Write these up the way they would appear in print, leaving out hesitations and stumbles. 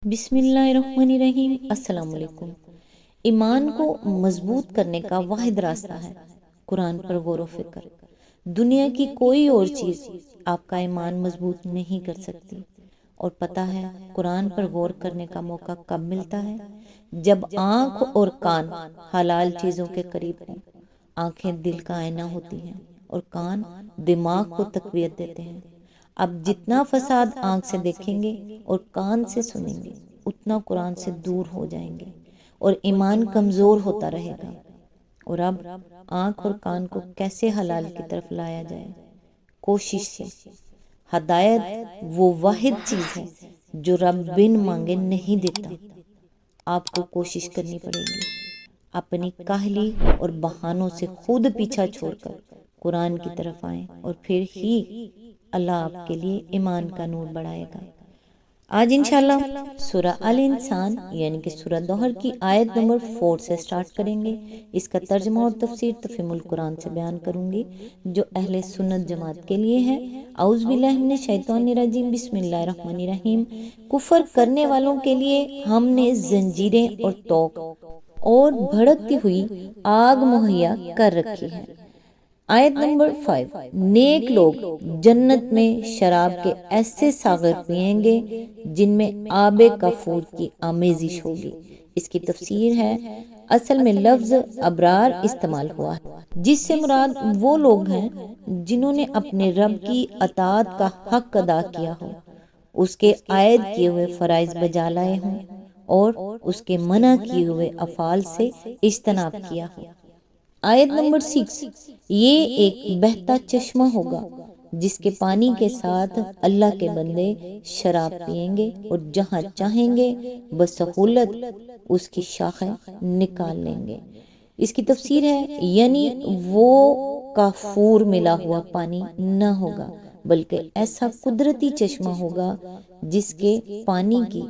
بسم اللہ الرحمن الرحیم۔ السلام علیکم۔ ایمان کو مضبوط کرنے کا واحد راستہ ہے قرآن پر غور و فکر۔ دنیا کی کوئی اور چیز آپ کا ایمان مضبوط نہیں کر سکتی۔ اور پتہ ہے قرآن پر غور کرنے کا موقع کب ملتا ہے؟ جب آنکھ اور کان حلال چیزوں کے قریب ہوں۔ آنکھیں دل کا آئینہ ہوتی ہیں اور کان دماغ کو تقویت دیتے ہیں۔ اب جتنا فساد آنکھ سے دیکھیں گے اور کان سے سنیں گے اتنا قرآن سے دور ہو جائیں گے اور ایمان کمزور ہوتا رہے گا۔ اور اب آنکھ اور کان کو کیسے حلال کی طرف لایا جائے؟ کوشش سے۔ ہدایت وہ واحد چیز ہے جو رب بن مانگے نہیں دیتا۔ آپ کو کوشش کرنی پڑے گی، اپنی کاہلی اور بہانوں سے خود پیچھا چھوڑ کر قرآن کی طرف آئیں اور پھر ہی اللہ آپ کے لیے ایمان کا نور بڑھائے گا۔ آج انشاءاللہ سورہ ال انسان یعنی کہ سورہ دہر کی آیت نمبر 4 سے سٹارٹ کریں گے۔ اس کا ترجمہ اور تفسیر تفہیم القرآن سے بیان کروں گی جو اہل سنت جماعت کے لیے ہے۔ اعوذ باللہ من الشیطان الرجیم، بسم اللہ الرحمن الرحیم۔ کفر کرنے والوں کے لیے ہم نے زنجیریں اور توق اور بھڑکتی ہوئی آگ مہیا کر رکھی ہے۔ آیت نمبر 5، نیک لوگ جنت میں شراب کے ایسے ساغر پئیں گے جن میں آب کافور کی آمیزش ہوگی۔ اس کی تفسیر ہے، اصل میں لفظ ابرار استعمال ہوا ہے جس سے مراد وہ لوگ ہیں جنہوں نے اپنے رب کی اطاعت کا حق ادا کیا ہو، اس کے عائد کیے ہوئے فرائض بجا لائے ہوں اور اس کے منع کیے ہوئے افعال سے اجتناب کیا ہو۔ آیت نمبر 6، یہ ایک بہتا چشمہ ہوگا جس کے پانی کے ساتھ اللہ کے بندے شراب پئیں گے اور جہاں چاہیں گے بسہولت اس کی شاخیں نکال لیں گے۔ اس کی تفسیر ہے، یعنی وہ کافور ملا ہوا پانی نہ ہوگا بلکہ ایسا قدرتی چشمہ ہوگا جس کے پانی کی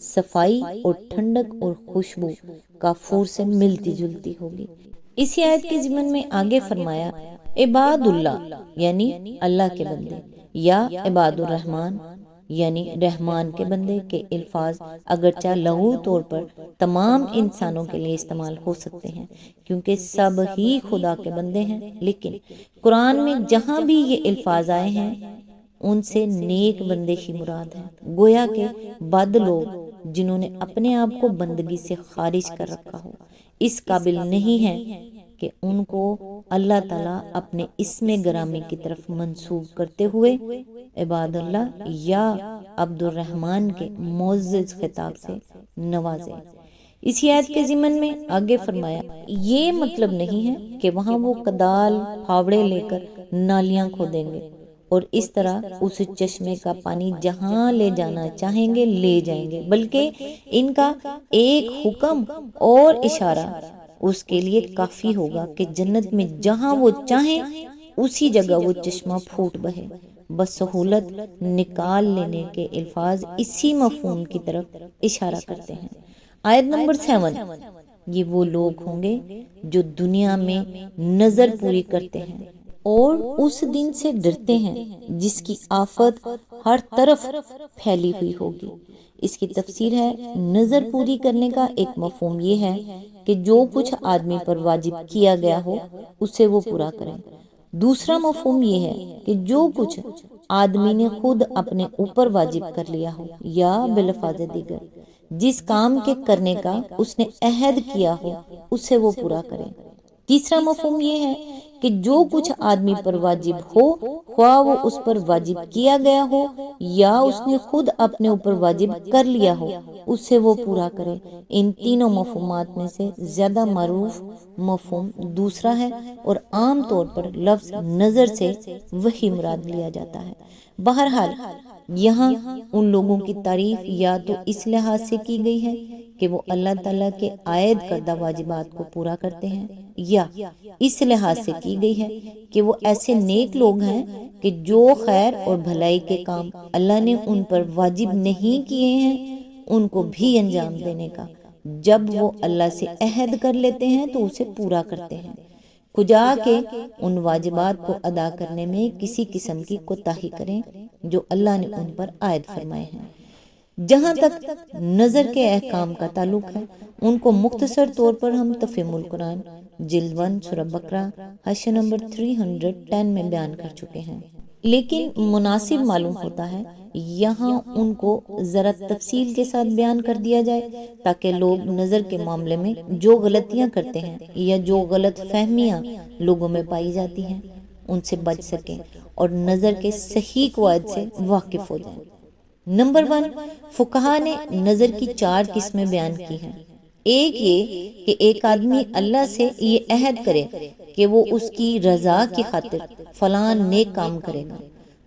صفائی اور ٹھنڈک اور خوشبو کافور سے ملتی جلتی ہوگی۔ اسی آیت کے ضمن میں آگے فرمایا، عباد اللہ یعنی اللہ کے بندے یا عباد الرحمن یعنی رحمان کے بندے کے الفاظ اگرچہ لغو طور پر تمام انسانوں کے لیے استعمال ہو سکتے ہیں کیونکہ سب ہی خدا کے بندے ہیں، لیکن قرآن میں جہاں بھی یہ الفاظ آئے ہیں ان سے نیک بندے ہی مراد ہیں۔ گویا کہ بد لوگ جنہوں نے اپنے آپ کو بندگی سے خارج کر رکھا ہو اس قابل نہیں ہیں کہ ان کو اللہ تعالیٰ اپنے اسم گرامی کی طرف منسوب کرتے ہوئے عباد اللہ یا عبد الرحمن کے معزز خطاب سے نوازے۔ اسی آیت کے ضمن میں آگے فرمایا، یہ مطلب نہیں ہے کہ وہاں وہ کدال پھاوڑے لے کر نالیاں کھودیں گے اور اس طرح اس چشمے کا پانی جہاں لے جانا چاہیں گے لے جائیں گے، بلکہ ان کا ایک حکم اور اشارہ اس کے لیے کافی ہوگا کہ جنت میں جہاں وہ چاہیں اسی جگہ وہ چشمہ پھوٹ بہے۔ بس سہولت نکال لینے کے الفاظ اسی مفہوم کی طرف اشارہ کرتے ہیں۔ آیت نمبر 7، یہ وہ لوگ ہوں گے جو دنیا میں نظر پوری کرتے ہیں اور اس دن سے ڈرتے ہیں جس کی آفت ہر طرف پھیلی ہوئی ہوگی۔ اس کی تفسیر ہے، نظر پوری کرنے کا ایک مفہوم یہ ہے کہ جو کچھ آدمی پر واجب کیا گیا ہو اسے وہ پورا کریں۔ دوسرا مفہوم یہ ہے کہ جو کچھ آدمی نے خود اپنے اوپر واجب کر لیا ہو یا بالفاظ دیگر جس کام کے کرنے کا اس نے عہد کیا ہو اسے وہ پورا کریں۔ تیسرا مفہوم یہ ہے کہ جو کچھ آدمی پر واجب ہو خواہ وہ اس پر واجب کیا گیا ہو یا اس نے خود اپنے اوپر واجب کر لیا ہو اسے وہ پورا کرے۔ ان تینوں مفہومات میں سے زیادہ معروف مفہوم دوسرا ہے اور عام طور پر لفظ نظر سے وہی مراد لیا جاتا ہے۔ بہرحال یہاں ان لوگوں کی تعریف یا تو اس لحاظ سے کی گئی ہے کہ وہ اللہ تعالیٰ کے عائد کردہ واجبات کو پورا کرتے ہیں، یا اس لحاظ سے کی گئی ہے کہ وہ ایسے نیک لوگ ہیں کہ جو خیر اور بھلائی کے کام اللہ نے ان پر واجب نہیں کیے ہیں ان کو بھی انجام دینے کا جب وہ اللہ سے عہد کر لیتے ہیں تو اسے پورا کرتے ہیں، خدا کے ان واجبات کو ادا کرنے میں کسی قسم کی کوتاہی کریں جو اللہ نے ان پر عائد فرمائے ہیں۔ جہاں تک نظر کے احکام کا تعلق ہے ان کو مختصر طور پر ہم تفہیم القرآن جلد 1 سورہ بقرہ حاشیہ نمبر 310 میں بیان کر چکے ہیں، لیکن مناسب معلوم ہوتا ہے یہاں ان کو ذرا تفصیل کے ساتھ بیان کر دیا جائے تاکہ لوگ نظر کے معاملے میں جو غلطیاں کرتے ہیں یا جو غلط فہمیاں لوگوں میں پائی جاتی ہیں ان سے بچ سکیں اور نظر کے صحیح قواعد سے واقف ہو جائیں۔ نمبر 1، فقہا نے نظر کی 4 قسمیں بیان کی ہیں۔ ایک یہ کہ ایک آدمی اللہ سے یہ عہد کرے کہ وہ اس کی رضا کی خاطر فلاں نیک کام کرے گا۔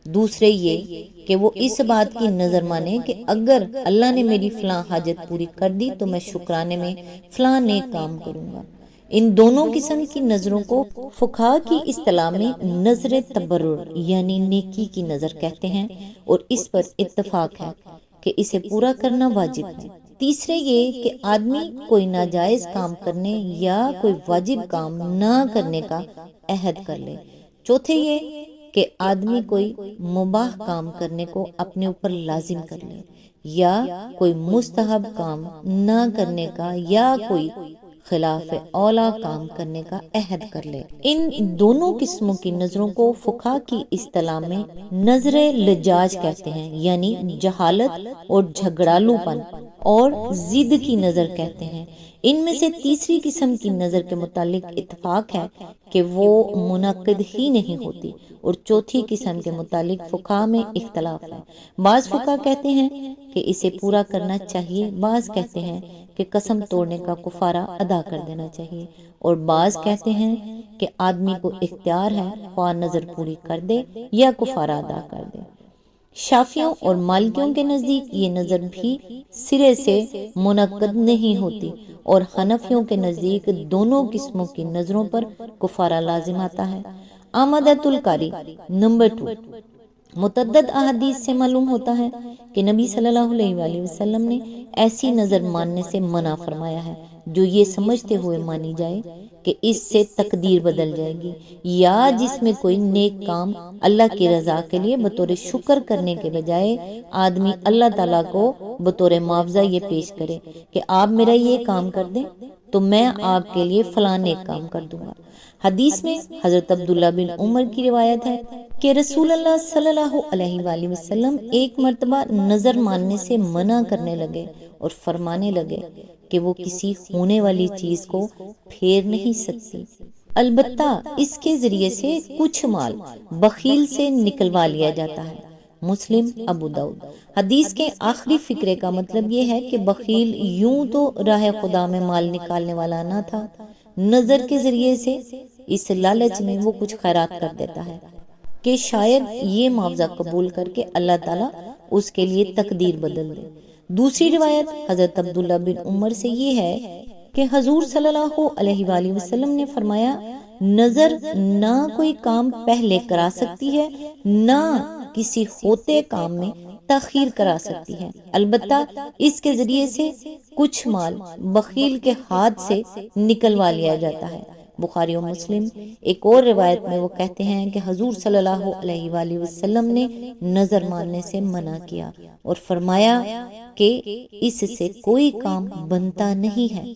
دوسرے یہ کہ وہ اس بات کی نظر مانے کہ اگر اللہ نے میری فلاں حاجت پوری کر دی تو میں شکرانے میں فلاں نیک کام کروں گا۔ ان دونوں قسم کی نظروں کو فقہا کی اصطلاح میں نظر تبرر یعنی نیکی کی نظر کہتے ہیں اور اس پر اتفاق ہے کہ اسے پورا کرنا واجب ہے۔ تیسرے یہ کہ آدمی کوئی ناجائز کام کرنے یا کوئی واجب کام نہ کرنے کا عہد کر لے۔ چوتھے یہ کہ آدمی کوئی مباح کام کرنے کو اپنے اوپر لازم کر لے یا کوئی مستحب کام نہ کرنے کا یا کوئی خلاف اولا کام کرنے کا عہد کر لے۔ ان دونوں قسموں کی نظروں کو فقہا کی اصطلاح میں نظر لجاج کہتے ہیں یعنی جہالت اور جھگڑالو پن اور ضد کی نظر کہتے ہیں۔ ان میں سے تیسری قسم کی نظر کے متعلق اتفاق ہے کہ وہ منعقد ہی نہیں ہوتی اور چوتھی قسم کے متعلق فقہا میں اختلاف ہے۔ بعض فقہا کہتے ہیں کہ اسے پورا کرنا چاہیے، بعض کہتے ہیں کہ قسم توڑنے کا کفارہ ادا کر دینا چاہیے اور بعض کہتے ہیں کہ آدمی کو اختیار ہے خواہ نظر پوری کر دے یا کفارہ ادا کر دے۔ شافعیوں اور مالکیوں کے نزدیک یہ نظر بھی سرے سے منعقد نہیں ہوتی اور حنفیوں کے نزدیک دونوں قسموں کی نظروں پر کفارہ لازم آتا ہے۔ آمدۃ القاری نمبر 2، متعدد احادیث سے معلوم ہوتا ہے کہ نبی صلی اللہ علیہ وآلہ وسلم نے ایسی نظر ماننے سے منع فرمایا ہے جو یہ سمجھتے ہوئے مانی جائے کہ اس سے تقدیر بدل جائے گی یا جس میں کوئی نیک کام اللہ کی رضا کے لیے بطور شکر کرنے کے بجائے آدمی اللہ تعالیٰ کو بطور معاوضہ یہ پیش کرے کہ آپ میرا یہ کام کر دیں تو میں آپ کے لیے فلاں نیک کام کر دوں گا۔ حدیث میں حضرت عبداللہ بن عمر کی روایت ہے کہ رسول اللہ صلی اللہ علیہ وآلہ وسلم ایک مرتبہ نظر ماننے سے منع کرنے لگے اور فرمانے لگے کہ وہ کسی ہونے والی چیز کو پھیر نہیں سکتی، البتہ اس کے ذریعے سے کچھ مال بخیل سے نکلوا لیا جاتا ہے۔ مسلم، ابو داؤد۔ حدیث کے آخری فقرے کا مطلب یہ ہے کہ بخیل یوں تو راہ خدا میں مال نکالنے والا نہ تھا، نظر کے ذریعے سے اس لالچ میں وہ کچھ خیرات کر دیتا ہے کہ شاید یہ معاوضہ قبول کر کے اللہ تعالیٰ اس کے لیے تقدیر بدل دے۔ دوسری روایت حضرت عبداللہ بن عمر سے یہ ہے کہ حضور صلی اللہ علیہ وآلہ وسلم نے فرمایا، نظر نہ کوئی کام پہلے کرا سکتی ہے نہ کسی ہوتے کام میں تاخیر کرا سکتی ہے، البتہ اس کے ذریعے سے کچھ مال بخیل کے ہاتھ سے نکلوا لیا جاتا ہے۔ بخاری و مسلم۔ ایک اور روایت میں وہ کہتے ہیں کہ حضور صلی اللہ علیہ وآلہ وسلم نے نظر ماننے سے منع کیا اور فرمایا کہ اس سے کوئی کام بنتا نہیں ہے،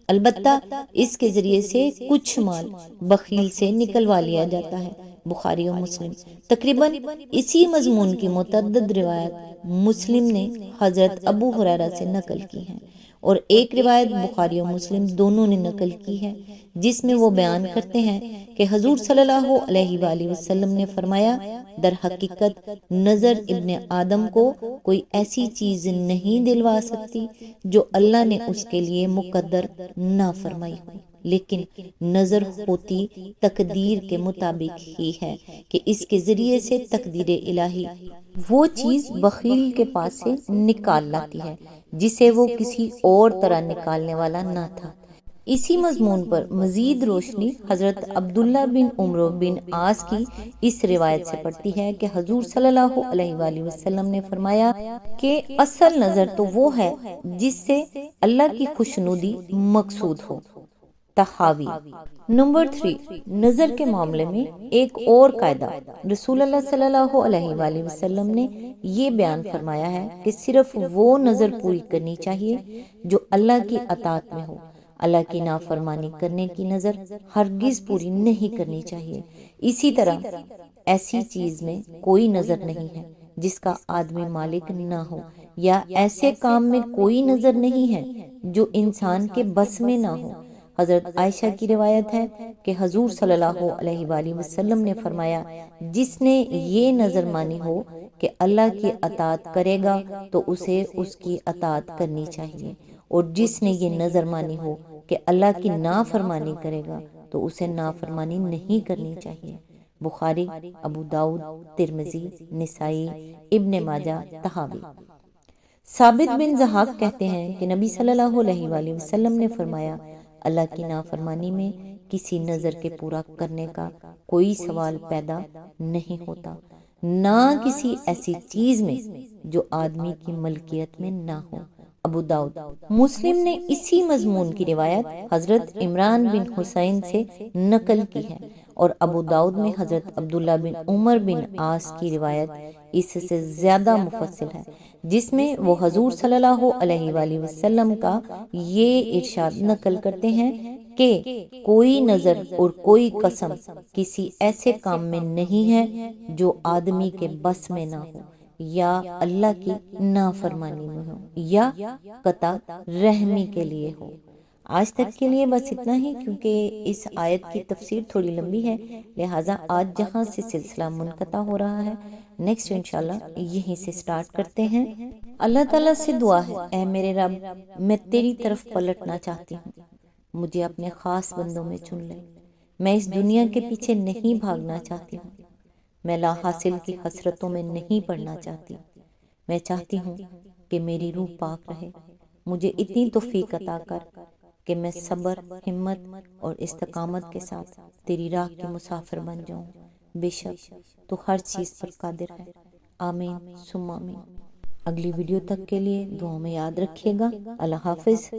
البتہ اس کے ذریعے سے کچھ مال بخیل سے نکلوا لیا جاتا ہے۔ بخاری و مسلم۔ تقریباً اسی مضمون کی متعدد روایت مسلم نے حضرت ابو ہریرہ سے نقل کی ہیں اور ایک روایت بخاری و مسلم دونوں نے نقل کی ہے جس میں وہ بیان کرتے ہیں کہ حضور صلی اللہ علیہ وآلہ وسلم نے فرمایا، در حقیقت نظر ابن آدم کو کوئی ایسی چیز نہیں دلوا سکتی جو اللہ نے اس کے لیے مقدر نہ فرمائی ہو، لیکن نظر ہوتی تقدیر کے مطابق ہی ہے کہ اس کے ذریعے سے تقدیر الہی وہ چیز بخیل کے پاس سے نکال لاتی ہے جسے وہ کسی اور طرح نکالنے والا نہ تھا۔ اسی مضمون پر مزید روشنی حضرت عبداللہ بن عمرو بن عاص کی اس روایت سے پڑتی ہے کہ حضور صلی اللہ علیہ وآلہ وسلم نے فرمایا کہ اصل نظر تو وہ ہے جس سے اللہ کی خوشنودی مقصود ہو۔ تحاوی۔ نمبر 3، نظر کے معاملے میں ایک اور قاعدہ۔ رسول اللہ صلی اللہ علیہ وآلہ وسلم نے یہ بیان فرمایا ہے کہ صرف وہ نظر پوری کرنی چاہیے جو اللہ کی اطاعت میں ہو۔ اللہ کی نافرمانی کرنے کی نظر ہرگز پوری نہیں کرنی چاہیے۔ اسی طرح ایسی چیز میں کوئی نظر نہیں ہے جس کا آدمی مالک نہ ہو، یا ایسے کام میں کوئی نظر نہیں ہے جو انسان کے بس میں نہ ہو۔ حضرت عائشہ کی روایت ہے کہ حضور صلی اللہ علیہ وآلہ وسلم نے فرمایا، جس نے یہ نظر مانی ہو کہ اللہ کی اطاعت کرے گا تو اسے اس کی اطاعت کرنی چاہیے، اور جس نے یہ نظر مانی ہو کہ اللہ کی نافرمانی کرے گا تو اسے نافرمانی نہیں کرنی چاہیے۔ بخاری، ابو داؤد، ترمذی، نسائی، ابن ماجہ، طحاوی۔ ثابت بن ضحاک کہتے ہیں کہ نبی صلی اللہ علیہ وآلہ وسلم نے فرمایا، اللہ کی نافرمانی میں کسی نظر کے پورا کرنے کا کوئی سوال پیدا نہیں ہوتا، نہ کسی ایسی چیز میں جو آدمی کی ملکیت میں نہ ہو۔ ابو داؤد۔ مسلم نے اسی مضمون کی روایت حضرت عمران بن حسین سے نقل کی ہے، اور ابو داؤد میں حضرت عبداللہ بن عمر بن عاص کی روایت اس سے زیادہ مفصل ہے، جس میں وہ حضور صلی اللہ علیہ وآلہ وسلم کا یہ ارشاد نقل کرتے ہیں کہ کوئی نظر اور کوئی قسم کسی ایسے کام میں نہیں ہے جو آدمی کے بس میں نہ ہو، یا اللہ کی نافرمانی میں ہو، یا قطع رحمی کے لیے ہو۔ آج تک کے لیے بس اتنا ہی، کیونکہ اس آیت کی تفسیر تھوڑی لمبی ہے، لہٰذا آج جہاں سے سلسلہ منقطع ہو رہا ہے، نیکسٹ انشاءاللہ یہیں سے سٹارٹ کرتے ہیں۔ اللہ تعالیٰ سے دعا ہے، اے میرے رب، میں تیری طرف پلٹنا چاہتی ہوں، مجھے اپنے خاص بندوں میں چن لے۔ میں اس دنیا کے پیچھے نہیں بھاگنا چاہتی ہوں، میں لا حاصل کی حسرتوں میں نہیں پڑنا چاہتی، میں چاہتی ہوں کہ میری روح پاک رہے۔ مجھے اتنی توفیق عطا کر کہ میں صبر، ہمت اور استقامت کے ساتھ تیری راہ کے مسافر بن جاؤں۔ بے شک تو ہر چیز پر قادر ہے۔ آمین ثم آمین۔ اگلی ویڈیو تک کے لیے دعاؤں میں یاد رکھیے گا۔ اللہ حافظ۔